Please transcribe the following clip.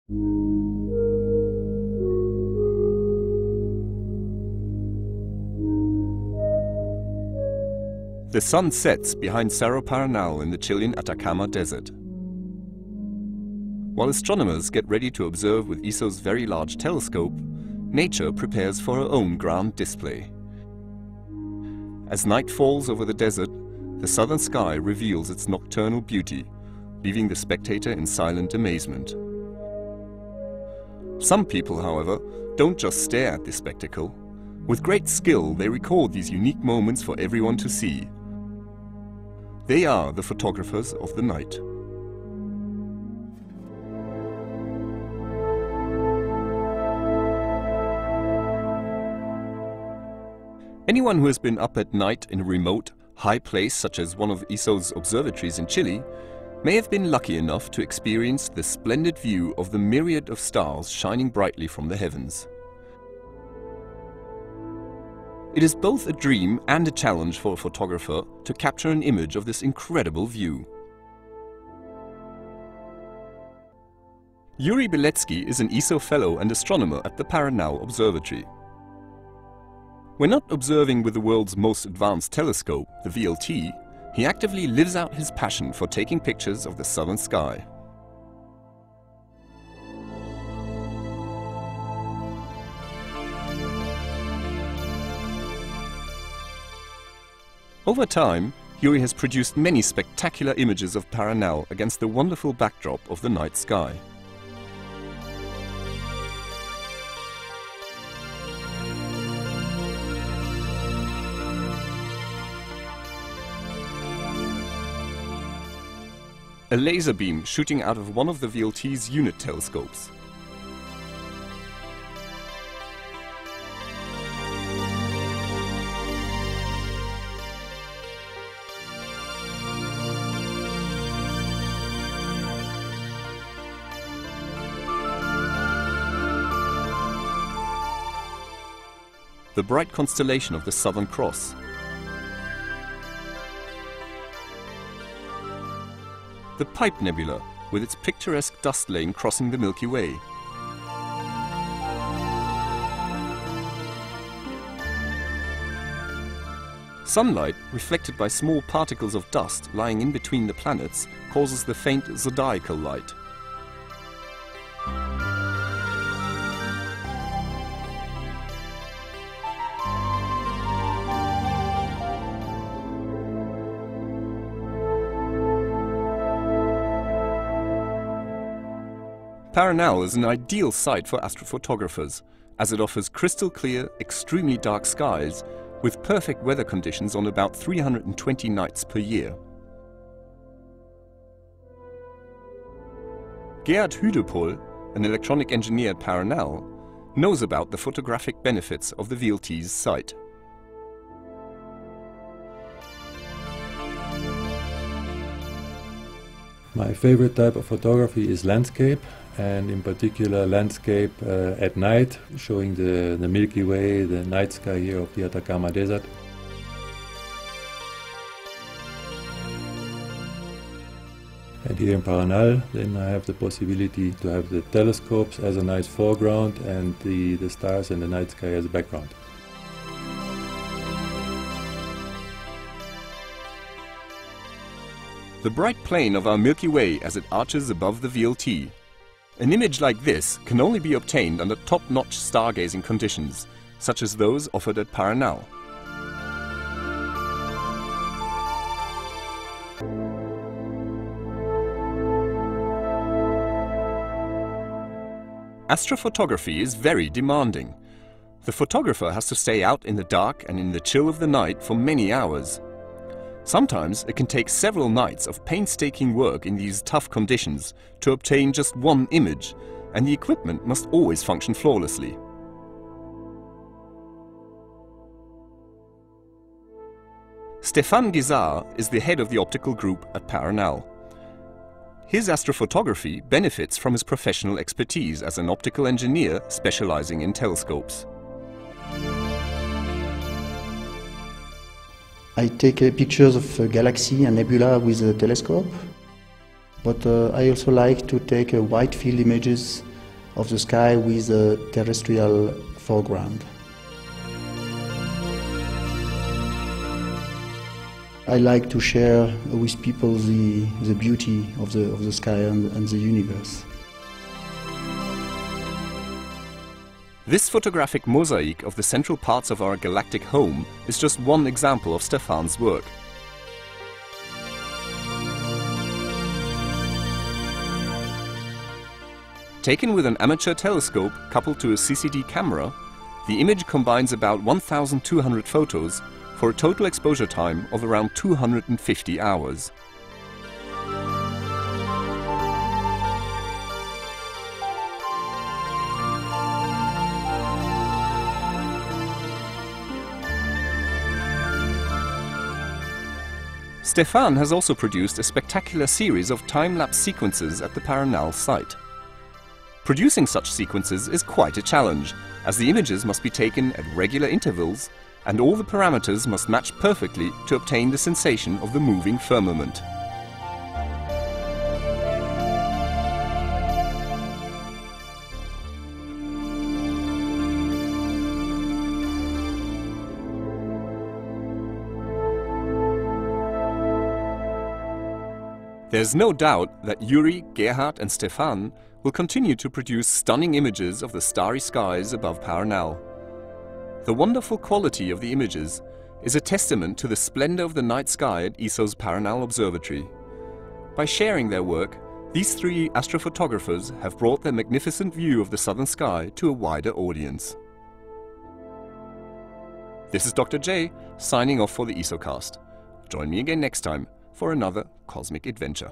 The sun sets behind Cerro Paranal in the Chilean Atacama Desert. While astronomers get ready to observe with ESO's very large telescope, nature prepares for her own grand display. As night falls over the desert, the southern sky reveals its nocturnal beauty, leaving the spectator in silent amazement. Some people, however, don't just stare at this spectacle. With great skill, they record these unique moments for everyone to see. They are the photographers of the night. Anyone who has been up at night in a remote, high place such as one of ESO's observatories in Chile may have been lucky enough to experience the splendid view of the myriad of stars shining brightly from the heavens. It is both a dream and a challenge for a photographer to capture an image of this incredible view. Yuri Beletsky is an ESO fellow and astronomer at the Paranal Observatory. When not observing with the world's most advanced telescope, the VLT, he actively lives out his passion for taking pictures of the southern sky. Over time, Yuri has produced many spectacular images of Paranal against the wonderful backdrop of the night sky. A laser beam shooting out of one of the VLT's unit telescopes. The bright constellation of the Southern Cross. The Pipe Nebula, with its picturesque dust lane crossing the Milky Way. Sunlight, reflected by small particles of dust lying in between the planets, causes the faint zodiacal light. Paranal is an ideal site for astrophotographers, as it offers crystal clear, extremely dark skies with perfect weather conditions on about 320 nights per year. Gerhard Hüdepohl, an electronic engineer at Paranal, knows about the photographic benefits of the VLT's site. My favorite type of photography is landscape, and in particular landscape at night, showing the Milky Way, the night sky here of the Atacama Desert. And here in Paranal, then I have the possibility to have the telescopes as a nice foreground and the stars and the night sky as a background. The bright plane of our Milky Way as it arches above the VLT. An image like this can only be obtained under top-notch stargazing conditions, such as those offered at Paranal. Astrophotography is very demanding. The photographer has to stay out in the dark and in the chill of the night for many hours. Sometimes it can take several nights of painstaking work in these tough conditions to obtain just one image, and the equipment must always function flawlessly. Stefan Gizar is the head of the optical group at Paranal. His astrophotography benefits from his professional expertise as an optical engineer specializing in telescopes. I take pictures of galaxy and nebula with a telescope, but I also like to take wide field images of the sky with a terrestrial foreground. I like to share with people the beauty of the sky and the universe. This photographic mosaic of the central parts of our galactic home is just one example of Stéphane's work. Taken with an amateur telescope coupled to a CCD camera, the image combines about 1,200 photos for a total exposure time of around 250 hours. Stéphane has also produced a spectacular series of time-lapse sequences at the Paranal site. Producing such sequences is quite a challenge, as the images must be taken at regular intervals and all the parameters must match perfectly to obtain the sensation of the moving firmament. There's no doubt that Yuri, Gerhard and Stéphane will continue to produce stunning images of the starry skies above Paranal. The wonderful quality of the images is a testament to the splendor of the night sky at ESO's Paranal Observatory. By sharing their work, these three astrophotographers have brought their magnificent view of the southern sky to a wider audience. This is Dr. J, signing off for the ESOcast. Join me again next time for another cosmic adventure.